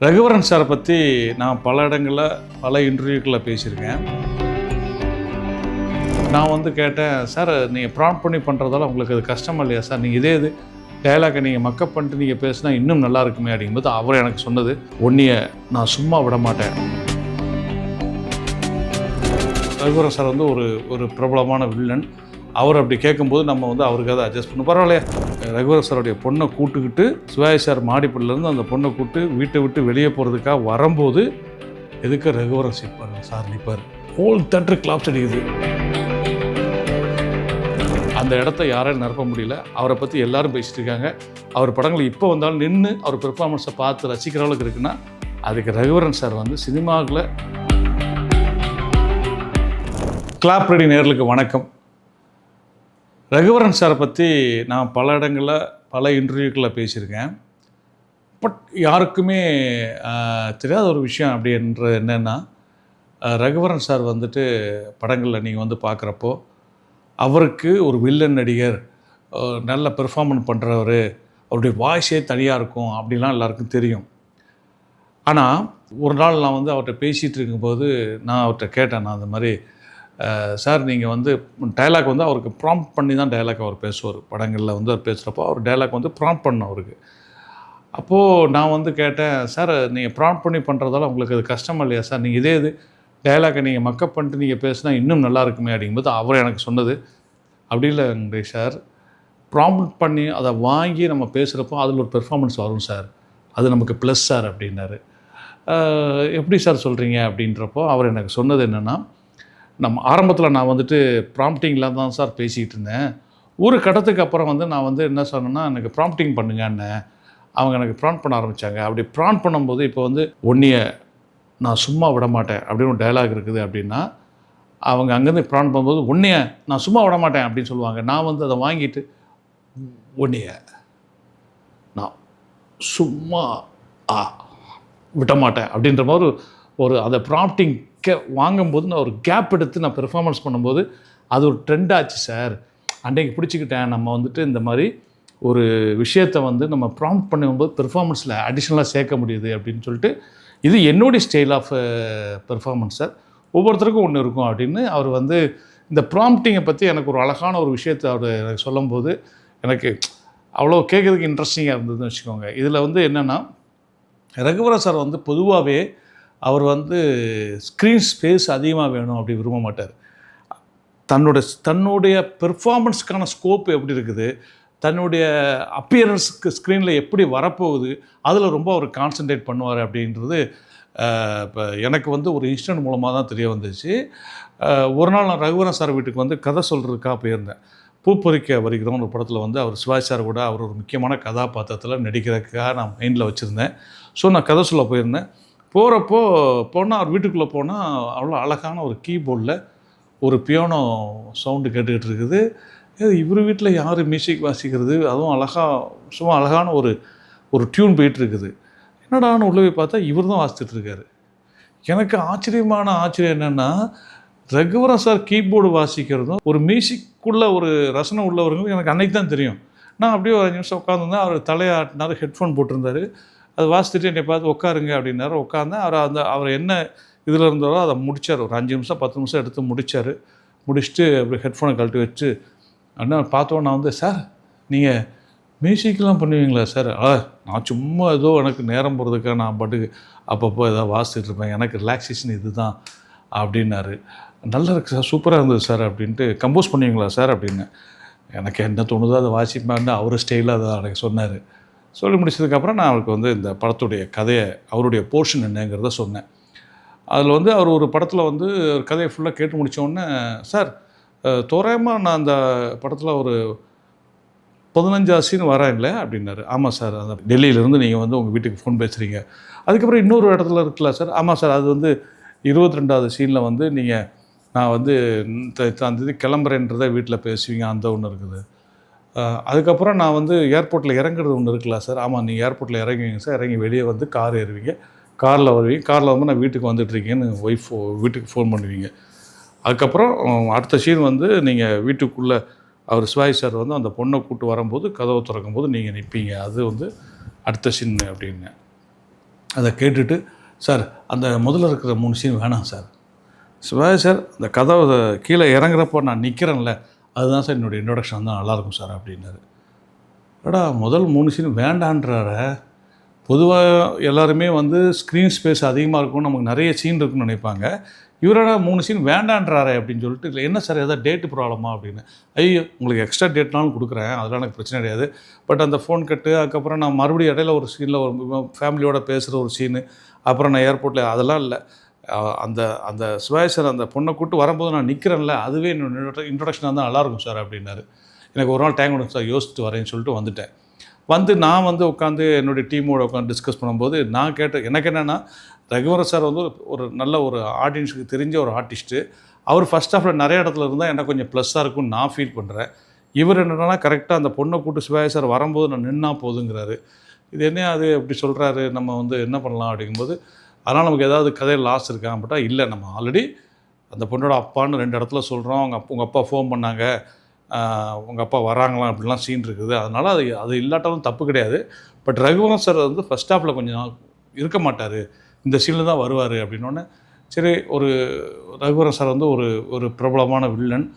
ரகுவரன் சாரை பற்றி நான் பல இடங்களில் பல இன்டர்வியூக்களில் பேசியிருக்கேன். நான் வந்து கேட்டேன், சார் நீங்கள் ப்ராம்ப்ட் பண்ணி பண்ணுறதால உங்களுக்கு அது கஷ்டமா இல்லையா சார்? நீங்கள் இது டயலாக்கை நீங்கள் மக்கப் பண்ணிட்டு நீங்கள் பேசினா இன்னும் நல்லா இருக்குமே அப்படிங்கும்போது அவர் எனக்கு சொன்னது, ஒன்றிய நான் சும்மா விட மாட்டேன். ரகுவரன் சார் வந்து ஒரு பிரபலமான வில்லன். அவர் அப்படி கேட்கும்போது நம்ம வந்து அவருக்கு அதை அட்ஜஸ்ட் பண்ண பரவாயில்லையா. ரகுவரன் சாருடைய பொண்ணை கூட்டுக்கிட்டு சிவாஜி சார் மாடிப்படிலேருந்து அந்த பொண்ணை கூட்டு வீட்டை விட்டு வெளியே போகிறதுக்காக வரும்போது எதுக்கு ரகுவரன் சார் நிற்பார். ஹோல் தேட்டர் கிளாப்ஸ் அடிக்குது. அந்த இடத்த யாராலும் நிரப்ப முடியல. அவரை பற்றி எல்லாரும் பேசிட்டு இருக்காங்க. அவர் படங்கள் இப்போ வந்தாலும் நின்று அவர் பெர்ஃபார்மன்ஸை பார்த்து ரசிக்கிற அளவுக்கு இருக்குன்னா அதுக்கு ரகுவரன் சார் வந்து சினிமாவில். கிளாப் ரெடி நேயர்களுக்கு வணக்கம். ரகுவரன் சாரை பற்றி நான் பல இடங்களில் பல இன்டர்வியூக்களில் பேசியிருக்கேன். பட் யாருக்குமே தெரியாத ஒரு விஷயம் அப்படின்றது என்னென்னா, ரகுவரன் சார் வந்துட்டு படங்களில் நீங்கள் வந்து பார்க்குறப்போ அவருக்கு ஒரு வில்லன் நடிகர், நல்ல பெர்ஃபார்மன்ஸ் பண்ணுறவர், அவருடைய வாய்ஸே தனியாக இருக்கும் அப்படிலாம் எல்லாருக்கும் தெரியும். ஆனால் ஒரு நாள் நான் வந்து அவர்கிட்ட பேசிகிட்டு இருக்கும்போது நான் அவர்கிட்ட கேட்டேன், நான் அந்த மாதிரி சார் நீங்கள் வந்து டைலாக் வந்து அவருக்கு ப்ராம்ப்ட் பண்ணி தான் டைலாக் அவர் பேசுவார். படங்களில் வந்து அவர் பேசுகிறப்போ அவர் டைலாக் வந்து ப்ராம்ப்ட் பண்ண அவருக்கு. அப்போது நான் வந்து கேட்டேன், சார் நீங்கள் ப்ராம்ப்ட் பண்ணி பண்ணுறதால உங்களுக்கு அது கஷ்டமா இல்லையா சார்? நீங்கள் இது டைலாக்கை நீங்கள் மக்கப் பண்ணிட்டு நீங்கள் பேசினா இன்னும் நல்லா இருக்குமே அப்படிங்கும்போது அவர் எனக்கு சொன்னது, அப்படி இல்லை சார், ப்ராம்ப்ட் பண்ணி அதை வாங்கி நம்ம பேசுகிறப்போ அதில் ஒரு பெர்ஃபார்மன்ஸ் வரும் சார், அது நமக்கு ப்ளஸ் சார் அப்படின்னாரு. எப்படி சார் சொல்கிறீங்க அப்படின்றப்போ அவர் எனக்கு சொன்னது என்னென்னா, நம்ம ஆரம்பத்தில் நான் வந்துட்டு ப்ராம்ப்டிங்கில் தான் சார் பேசிக்கிட்டு இருந்தேன். ஒரு கட்டத்துக்கு அப்புறம் வந்து நான் வந்து என்ன சொன்னேன்னா, எனக்கு ப்ராம்ப்டிங் பண்ணுங்கன்னு அவங்க எனக்கு ப்ராம்ப்ட் பண்ண ஆரம்பித்தாங்க. அப்படி ப்ராம்ப்ட் பண்ணும்போது இப்போ வந்து ஒன்றிய நான் சும்மா விட மாட்டேன் அப்படின்னு ஒரு டைலாக் இருக்குது அப்படின்னா, அவங்க அங்கேருந்து ப்ராம்ப்ட் பண்ணும்போது ஒன்றிய நான் சும்மா விட மாட்டேன் அப்படின்னு சொல்லுவாங்க. நான் வந்து அதை வாங்கிட்டு ஒன்றிய நான் சும்மா விட மாட்டேன் அப்படின்ற மாதிரி ஒரு அதை ப்ராம்ப்டிங் வாங்கும்போது நான் ஒரு கேப் எடுத்து நான் பெர்ஃபார்மன்ஸ் பண்ணும்போது அது ஒரு ட்ரெண்ட் ஆச்சு சார். அன்றைக்கு பிடிச்சிக்கிட்டேன், நம்ம வந்துட்டு இந்த மாதிரி ஒரு விஷயத்தை வந்து நம்ம ப்ராம்ப்ட் பண்ணும்போது பெர்ஃபார்மன்ஸில் அடிஷ்னலாக சேர்க்க முடியுது அப்படின்னு சொல்லிட்டு, இது என்னுடைய ஸ்டைல் ஆஃப் பெர்ஃபார்மன்ஸ் சார், ஒவ்வொருத்தருக்கும் ஒன்று இருக்கும் அப்படின்னு அவர் வந்து இந்த ப்ராம்ப்டிங்கை பற்றி எனக்கு ஒரு அழகான ஒரு விஷயத்தை அவர் எனக்கு சொல்லும்போது எனக்கு அவ்வளோ கேட்குறதுக்கு இன்ட்ரெஸ்டிங்காக இருந்ததுன்னு வச்சுக்கோங்க. இதில் வந்து என்னென்னா, ரகுவரன் சார் வந்து பொதுவாகவே அவர் வந்து ஸ்க்ரீன் ஸ்பேஸ் அதிகமாக வேணும் அப்படி விரும்ப மாட்டார். தன்னுடைய பெர்ஃபார்மன்ஸ்க்கான ஸ்கோப் எப்படி இருக்குது, தன்னுடைய அப்பியரன்ஸுக்கு ஸ்க்ரீனில் எப்படி வரப்போகுது, அதில் ரொம்ப அவர் கான்சன்ட்ரேட் பண்ணுவார் அப்படின்றது இப்போ எனக்கு வந்து ஒரு இன்சிடென்ட் மூலமாக தான் தெரிய வந்துச்சு. ஒரு நாள் நான் ரகுவரன் சார் வீட்டுக்கு வந்து கதை சொல்கிறதுக்காக போயிருந்தேன். பூப்பறிக்க வருகிறோம் ஒரு படத்தில் வந்து அவர் சிவாஜி சார் கூட அவர் ஒரு முக்கியமான கதாபாத்திரத்தில் நடிக்கிறதுக்காக நான் மைண்டில் வச்சுருந்தேன். ஸோ நான் கதை சொல்ல போயிருந்தேன். போனால் அவர் வீட்டுக்குள்ளே போனால் அவ்வளோ அழகான ஒரு கீபோர்டில் ஒரு பியானோ சவுண்டு கேட்டுக்கிட்டு இருக்குது. இவர் வீட்டில் யார் மியூசிக் வாசிக்கிறது, அதுவும் சும்மா அழகான ஒரு டியூன் போயிட்டுருக்குது. என்னடான்னு உள்ளே போய் பார்த்தா இவர் தான் வாசித்துட்ருக்காரு. எனக்கு ஆச்சரியம் என்னென்னா, ரகுவரன் சார் கீபோர்டு வாசிக்கிறதும் ஒரு மியூசிக்குள்ளே ஒரு ரசனை உள்ளவர்களும் எனக்கு அன்றைக்கி தான் தெரியும். நான் அப்படியே ஒரு 5 நிமிஷம் உட்காந்துருந்தேன். அவர் தலையாட்டினார், ஹெட்ஃபோன் போட்டிருந்தார். அது வாசித்துட்டு என்னை பார்த்து உட்காருங்க அப்படின்னாரு. உட்காந்தேன். அவர் என்ன இதில் இருந்தாரோ அதை முடித்தார். ஒரு 5 நிமிஷம் 10 நிமிஷம் எடுத்து முடித்தார். முடிச்சுட்டு அப்படி ஹெட்ஃபோனை கழட்டி வச்சு அண்ணா பார்த்தோம். நான் வந்து, சார் நீங்கள் மியூசிக்லாம் பண்ணுவீங்களா சார்? நான் சும்மா ஏதோ எனக்கு நேரம் போகிறதுக்காக நான் பாட்டுக்கு அப்பப்போ ஏதாவது வாசிச்சுட்டு இருப்பேன், எனக்கு ரிலாக்ஸேஷன் இது தான் அப்படின்னாரு. நல்லா இருக்குது சார், சூப்பராக இருந்தது சார் அப்படின்ட்டு. கம்போஸ் பண்ணுவீங்களா சார் அப்படின்னு. எனக்கு என்ன தோணுதோ அதை வாசிப்பேன்னு அவர் ஸ்டைலாக அதை எனக்கு சொன்னார். சொல்லி முடிச்சதுக்கப்புறம் நான் அவருக்கு வந்து இந்த படத்துடைய கதையை, அவருடைய போர்ஷன் என்னங்கிறத சொன்னேன். அதில் வந்து அவர் ஒரு படத்தில் வந்து ஒரு கதையை ஃபுல்லாக கேட்டு முடித்தோடனே, சார் தோராயமாக நான் அந்த படத்தில் ஒரு 15 சீன் வரேன் இல்லை அப்படின்னாரு. ஆமாம் சார், அந்த டெல்லியிலேருந்து நீங்கள் வந்து உங்கள் வீட்டுக்கு ஃபோன் பேசுகிறீங்க, அதுக்கப்புறம் இன்னொரு இடத்துல இருக்குல்ல சார்? ஆமாம் சார், அது வந்து 22வது சீனில் வந்து நான் வந்து அந்த கிளம்புறேன்றதை வீட்டில் பேசுவீங்க, அந்த ஒன்று இருக்குது. அதுக்கப்புறம் நான் வந்து ஏர்போர்ட்டில் இறங்குறது ஒன்று இருக்குல்ல சார்? ஆமாம், நீங்கள் ஏர்போர்ட்டில் இறங்குவீங்க சார், இறங்கி வெளியே வந்து கார் ஏறுவீங்க, காரில் வருவீங்க, காரில் வந்து நான் வீட்டுக்கு வந்துட்டுருக்கேன்னு ஒய்ஃப் வீட்டுக்கு ஃபோன் பண்ணுவீங்க. அதுக்கப்புறம் அடுத்த சீன் வந்து நீங்கள் வீட்டுக்குள்ளே அவர் சிவாஜி சார் வந்து அந்த பொண்ணை கூப்பிட்டு வரும்போது கதவை திறக்கும்போது நீங்கள் நிற்பீங்க, அது வந்து அடுத்த சீன் அப்படின்னு. அதை கேட்டுட்டு, சார் அந்த முதல்ல இருக்கிற 3 சீன் வேணாம் சார். சிவாஜி சார் அந்த கதவை கீழே இறங்குறப்போ நான் நிற்கிறேன்ல, அதுதான் சார் என்னுடைய இன்ட்ரோடக்ஷன் வந்து நல்லாயிருக்கும் சார் அப்படின்னாரு. ஏடா முதல் 3 சீன் வேண்டான்றார. பொதுவாக எல்லாருமே வந்து ஸ்க்ரீன் ஸ்பேஸ் அதிகமாக இருக்கும், நமக்கு நிறைய சீன் இருக்குன்னு நினைப்பாங்க. இவரோட 3 சீன் வேண்டான்றாரே அப்படின்னு சொல்லிட்டு, இல்லை என்ன சார் எதாவது டேட்டு ப்ராப்ளமா அப்படின்னு. ஐயோ உங்களுக்கு எக்ஸ்ட்ரா டேட்னாலும் கொடுக்குறேன், அதெல்லாம் எனக்கு பிரச்சனை கிடையாது. பட் அந்த ஃபோன் கட்டு, அதுக்கப்புறம் நான் மறுபடியும் இடையில ஒரு சீனில் ஒரு ஃபேமிலியோட பேசுகிற ஒரு சீனு, அப்புறம் நான் ஏர்போர்ட்டில் அதெல்லாம் இல்லை. அந்த அந்த சிவாஜி சார் அந்த பொண்ணை கூப்பிட்டு வரும்போது நான் நிற்கிறேன்ல, அதுவே என்னோட இன்ட்ரொடக்ஷனாக இருந்தால் நல்லாயிருக்கும் சார் அப்படின்னாரு. எனக்கு ஒரு நாள் டைம் கொடுங்க சார், யோசிச்சுட்டு வரேன்னு சொல்லிட்டு வந்துட்டேன். நான் வந்து உட்காந்து என்னுடைய டீமோட உட்காந்து டிஸ்கஸ் பண்ணும்போது நான் கேட்டேன், எனக்கு என்னென்னா ரகுவரன் சார் வந்து ஒரு நல்ல ஒரு ஆடியன்ஸுக்கு தெரிஞ்ச ஒரு ஆர்டிஸ்ட்டு. அவர் ஃபஸ்ட் ஹாஃபில் நிறைய இடத்துல இருந்தால் எனக்கு கொஞ்சம் ப்ளஸ்ஸாக இருக்கும்னு நான் ஃபீல் பண்ணுறேன். இவர் என்னென்னா கரெக்டாக அந்த பொண்ணை கூப்பிட்டு சிவாஜி சார் வரும்போது நான் நின்னா போதுங்கிறாரு. இது என்ன அது அப்படி சொல்கிறாரு, நம்ம வந்து என்ன பண்ணலாம் அப்படிங்கும்போது, அதனால் நமக்கு ஏதாவது கதையில் லாஸ் இருக்கான்னு பட்டா இல்லை, நம்ம ஆல்ரெடி அந்த பொண்ணோட அப்பான்னு 2 இடத்துல சொல்கிறோம். உங்கள் அப்பா ஃபோன் பண்ணாங்க, உங்கள் அப்பா வராங்களாம் அப்படிலாம் சீன் இருக்குது. அதனால் அது இல்லாட்டாலும் தப்பு கிடையாது. பட் ரகுவரன் சார் வந்து ஃபஸ்ட் ஹாஃபில் கொஞ்சம் இருக்க மாட்டார், இந்த சீனில் தான் வருவார் அப்படின்னோடனே, சரி ஒரு ரகுவரன் சார் வந்து ஒரு பிரபலமான வில்லன்,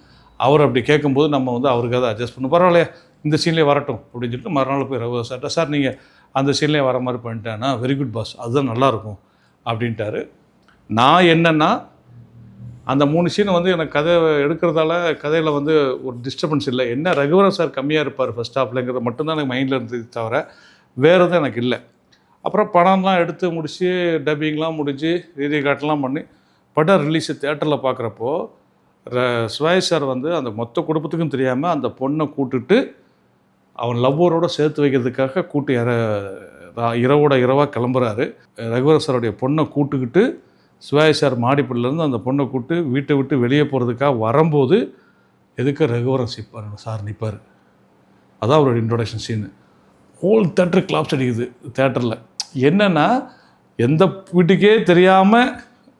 அவர் அப்படி கேட்கும்போது நம்ம வந்து அவருக்கு அதை அட்ஜஸ்ட் பண்ணணும், பரவாயில்லையா இந்த சீன்லேயே வரட்டும் அப்படின்னு சொல்லிட்டு மறுநாள் போய் ரகுவரன் சார்கிட்ட, சார் நீங்கள் அந்த சீன்லேயே வர மாதிரி பண்ணிட்டேன்னா வெரி குட் பாஸ், அதுதான் நல்லாயிருக்கும் அப்படின்ட்டாரு. நான் என்னென்னா அந்த 3 சீன் வந்து எனக்கு கதை எடுக்கிறதால கதையில் வந்து ஒரு டிஸ்டர்பன்ஸ் இல்லை. என்ன ரகுவரன் சார் கம்மியாக இருப்பார் ஃபஸ்ட் ஹாஃப்லங்கிறது மட்டும்தான் எனக்கு மைண்டில் இருந்தது தவிர வேறு எதுவும் எனக்கு இல்லை. அப்புறம் படம்லாம் எடுத்து முடித்து டப்பிங்லாம் முடிஞ்சு ரீதி காட்டெலாம் பண்ணி படம் ரிலீஸு தேட்டரில் பார்க்குறப்போ சிவாஜி சார் வந்து அந்த மொத்த குடும்பத்துக்கும் தெரியாமல் அந்த பொண்ணை கூட்டுட்டு அவன் லவ்வரோடு சேர்த்து வைக்கிறதுக்காக கூட்டு இரவோட இரவாக கிளம்புறாரு. ரகுவரன் சாருடைய பொண்ணை கூட்டுக்கிட்டு சிவாஜி சார் மாடிப்படிலேருந்து அந்த பொண்ணை கூப்பிட்டு வீட்டை விட்டு வெளியே போகிறதுக்காக வரும்போது எதுக்கு ரகுவரன் சார் நிற்பார். அதான் அவரோட introduction scene. Whole theatre claps அடிக்குது தேட்டரில். என்னென்னா எந்த வீட்டுக்கே தெரியாமல்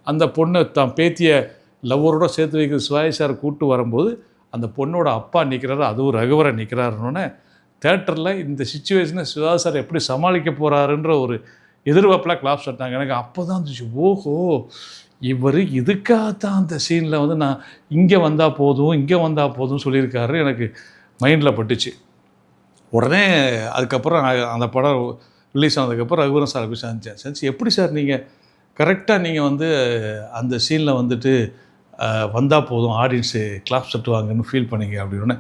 அந்த பொண்ணை தான் பேத்திய லவ்வரோட சேர்த்து வைக்கிற சிவாஜி சார் கூப்பிட்டு வரும்போது அந்த பொண்ணோட அப்பா நிற்கிறாரு, அதுவும் ரகுவரன் நிற்கிறாருன்னொன்னே தேட்டரில் இந்த சுச்சுவேஷனை சிவாஜி சார் எப்படி சமாளிக்க போகிறாருன்ற ஒரு எதிர்பார்ப்பில் கிளாப்ஸ் தட்டாங்க. எனக்கு அப்போ தான் இருந்துச்சு, ஓஹோ இவர் இதுக்காகத்தான் அந்த சீனில் வந்து நான் இங்கே வந்தால் போதும் சொல்லியிருக்காரு. எனக்கு மைண்டில் பட்டுச்சு. உடனே அதுக்கப்புறம் அந்த படம் ரிலீஸ் ஆனதுக்கப்புறம் ரகுவரன் சார் போய் சந்திச்சு எப்படி சார் நீங்கள் கரெக்டாக நீங்கள் வந்து அந்த சீனில் வந்துட்டு வந்தால் போதும் ஆடியன்ஸு கிளாப்ஸ் தட்டுவாங்கன்னு ஃபீல் பண்ணிங்க அப்படின்னு.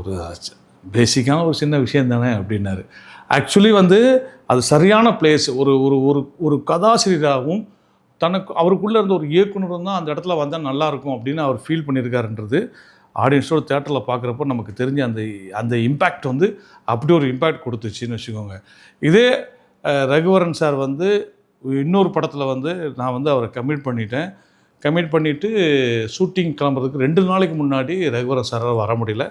ஒரு பேசிக்கான ஒரு சின்ன விஷயம் தானே அப்படின்னாரு. ஆக்சுவலி வந்து அது சரியான பிளேஸ். ஒரு ஒரு ஒரு ஒரு கதாசிரியராகவும் அவருக்குள்ளே இருந்த ஒரு இயக்குனரும் தான் அந்த இடத்துல வந்தால் நல்லாயிருக்கும் அப்படின்னு அவர் ஃபீல் பண்ணியிருக்காருன்றது ஆடியன்ஸோட தேட்டரில் பார்க்குறப்போ நமக்கு தெரிஞ்ச அந்த இம்பேக்ட் வந்து அப்படி ஒரு இம்பேக்ட் கொடுத்துச்சின்னு வச்சுக்கோங்க. இதே ரகுவரன் சார் வந்து இன்னொரு படத்தில் வந்து நான் வந்து அவரை கமிட் பண்ணிவிட்டு ஷூட்டிங் கிளம்புறதுக்கு 2 நாளைக்கு முன்னாடி ரகுவரன் சாரால் வர முடியல.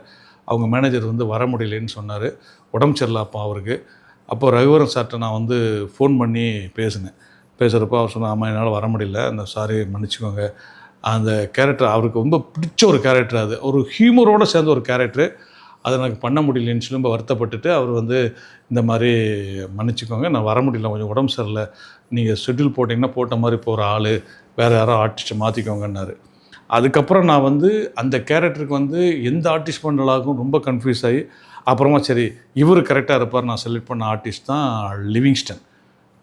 அவங்க மேனேஜர் வந்து வர முடியலன்னு சொன்னார், உடம்பு சரியில்லை அப்போ அவருக்கு. அப்போது ரகுவரன் சார்கிட்ட நான் வந்து ஃபோன் பண்ணி பேசுகிறப்போ அவர் சொன்னார், ஆமாம் என்னால் வர முடியல, அந்த சாரி மன்னிச்சிக்கோங்க. அந்த கேரக்டர் அவருக்கு ரொம்ப பிடிச்ச ஒரு கேரக்டர், அது ஒரு ஹியூமரோடு சேர்ந்த ஒரு கேரக்டரு, அதை எனக்கு பண்ண முடியலன்னு சொல்லி ரொம்ப வருத்தப்பட்டுட்டு அவர் வந்து இந்த மாதிரி மன்னிச்சிக்கோங்க நான் வர முடியல, கொஞ்சம் உடம்பு சரியில்லை, நீங்கள் ஷெட்யூல் போட்டிங்கன்னா போட்ட மாதிரி போகிற ஆள், வேறு யாரோ ஆர்டிஸ்ட்டை மாற்றிக்கோங்கன்னாரு. அதுக்கப்புறம் நான் வந்து அந்த கேரக்டருக்கு வந்து எந்த ஆர்டிஸ்ட் பண்ணலாகும் ரொம்ப கன்ஃபியூஸ் ஆகி அப்புறமா சரி இவர் கரெக்டாக இருப்பார், நான் செலக்ட் பண்ண ஆர்டிஸ்ட் தான் லிவிங்ஸ்டன்.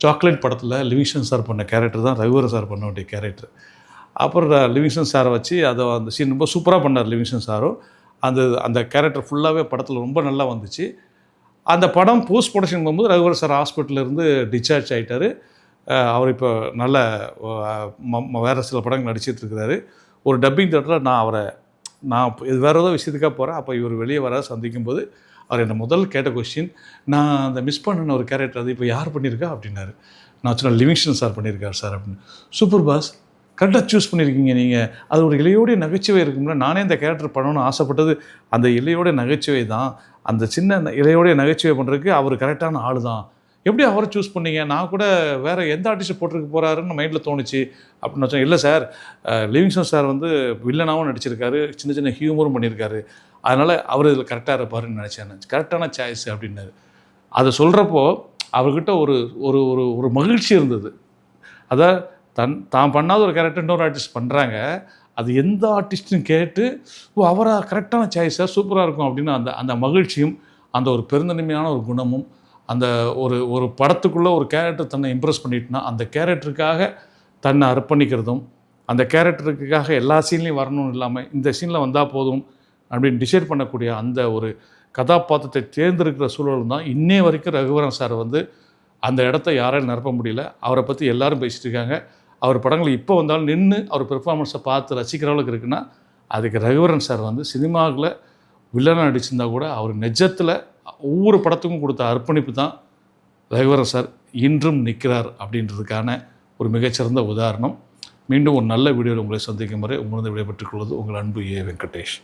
சாக்லேட் படத்தில் லிவிங்ஸ்டன் சார் பண்ண கேரக்டர் தான் ரகுவரன் சார் பண்ண வேண்டிய கேரக்டர். அப்புறம் லிவிங்ஸ்டன் சாரை வச்சு அந்த சீன் ரொம்ப சூப்பராக பண்ணார் லிவிங்ஸ்டன் சாரும். அந்த கேரக்டர் ஃபுல்லாகவே படத்தில் ரொம்ப நல்லா வந்துச்சு. அந்த படம் போஸ்ட் ப்ரொடக்ஷன் போகும்போது ரகுவரன் சார் ஹாஸ்பிட்டலேருந்து டிஸ்சார்ஜ் ஆகிட்டார். அவர் இப்போ நல்ல வேறு சில படங்கள் நடிச்சிட்ருக்கிறாரு. ஒரு டப்பிங் தேட்டரில் நான் இது வேறு ஏதோ விஷயத்துக்காக போகிறேன். அப்போ இவர் வெளியே வர சந்திக்கும்போது அவர் என்னை முதல் கேட்ட கொஸ்டின், நான் அந்த மிஸ் பண்ணின ஒரு கேரக்டர் அது இப்போ யார் பண்ணியிருக்கா அப்படின்னாரு. நான் சொன்னேன் லிவிங்ஸ்டன் சார் பண்ணியிருக்கார் சார் அப்படின்னு. சூப்பர் பாஸ், கரெக்டாக சூஸ் பண்ணியிருக்கீங்க நீங்கள். அது ஒரு இலையோடைய நகைச்சுவை இருக்கும்ல, நானே இந்த கேரக்டர் பண்ணணும்னு ஆசைப்பட்டது அந்த இலையோடைய நகைச்சுவை தான். அந்த சின்ன இலையோடைய நகைச்சுவை பண்ணுறதுக்கு அவர் கரெக்டான ஆள் தான். எப்படி அவரை சூஸ் பண்ணீங்க? நான் கூட வேறு எந்த ஆர்டிஸ்ட்டை போட்டிருக்கு போகிறாருன்னு மைண்டில் தோணுச்சு அப்படின்னு வச்சோம். இல்லை சார், லிவிங்ஸ்டன் சார் வந்து வில்லனாகவும் நடிச்சிருக்காரு, சின்ன சின்ன ஹியூமரும் பண்ணியிருக்காரு, அதனால் அவர் இதில் கரெக்டாக இருப்பாருன்னு நினச்சேன். கரெக்டான சாய்ஸ் அப்படின்னாரு. அதை சொல்கிறப்போ அவர்கிட்ட ஒரு ஒரு ஒரு ஒரு மகிழ்ச்சி இருந்தது. அதாவது தான் பண்ணாத ஒரு கேரக்டர் இன்னொரு ஆர்டிஸ்ட் பண்ணுறாங்க. அது எந்த ஆர்டிஸ்ட்டும் கேட்டு, ஓ அவரா கரெக்டான சாய்ஸா சூப்பராக இருக்கும் அப்படின்னு அந்த அந்த மகிழ்ச்சியும், அந்த ஒரு பெருந்தன்மையான ஒரு குணமும், அந்த ஒரு ஒரு படத்துக்குள்ளே ஒரு கேரக்டர் தன்னை இம்ப்ரெஸ் பண்ணிட்டுனா அந்த கேரக்டருக்காக தன்னை அர்ப்பணிக்கிறதும், அந்த கேரக்டருக்காக எல்லா சீன்லேயும் வரணும்னு இல்லாமல் இந்த சீனில் வந்தால் போதும் அப்படின்னு டிசைட் பண்ணக்கூடிய அந்த ஒரு கதாபாத்திரத்தை தேர்ந்தெடுக்கிற சூழல் தான் இன்னைய வரைக்கும் ரகுவரன் சார் வந்து அந்த இடத்த யாராலும் நிரப்ப முடியல. அவரை பற்றி எல்லாரும் பேசிகிட்டு இருக்காங்க. அவர் படங்கள் இப்போ வந்தாலும் நின்று அவர் பெர்ஃபார்மன்ஸை பார்த்து ரசிக்கிற அளவுக்கு இருக்குன்னா அதுக்கு ரகுவரன் சார் வந்து சினிமாவில் வில்லனாக நடிச்சிருந்தா கூட அவர் நிஜத்தில் ஒவ்வொரு படத்துக்கும் கொடுத்த அர்ப்பணிப்பு தான் ரகுவரன் சார் இன்றும் நிற்கிறார் அப்படின்றதுக்கான ஒரு மிகச்சிறந்த உதாரணம். மீண்டும் ஒரு நல்ல வீடியோவில் உங்களை சந்திக்கும் வரை உங்களது விடைபெற்றுக் கொள்வது உங்கள் அன்பு ஏ. வெங்கடேஷ்.